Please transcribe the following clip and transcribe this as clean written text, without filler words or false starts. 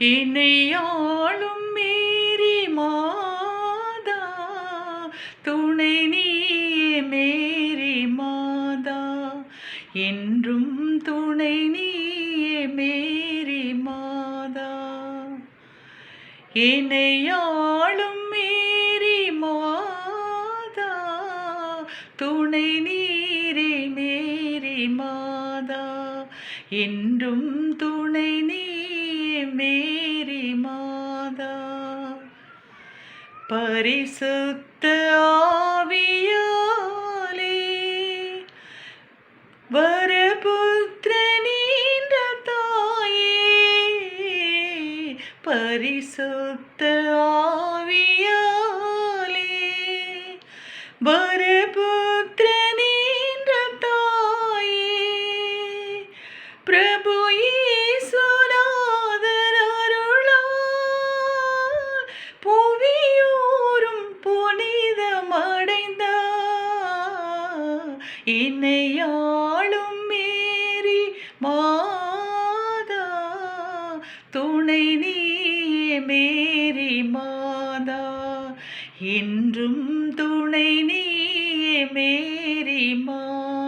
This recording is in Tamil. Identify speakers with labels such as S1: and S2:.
S1: என்னையாளும் மேரி மாதா, துணை நீயே மேரி மாதா, என்றும் துணை நீயே மேரி மாதா. என்னையாளும் மேரி மாதா, துணை நீரே மேரி மாதா, என்றும் துணை நீயே மேரி மாதா. பரிசுத்த ஆவியாலே வரபுத்திரனீன்ற தாயே, பரிசுத்த ஆவியாலே வரபுத்திரனீன்ற தாயே, பிரபு இயேசுநாதர் அருளால் புவியோரும் புனிதமடைந்தார். என்னையாளும் மேரி மாதா, துணை நீயே மேரி மாதா, என்றும் துணை நீயே மேரி மாதா.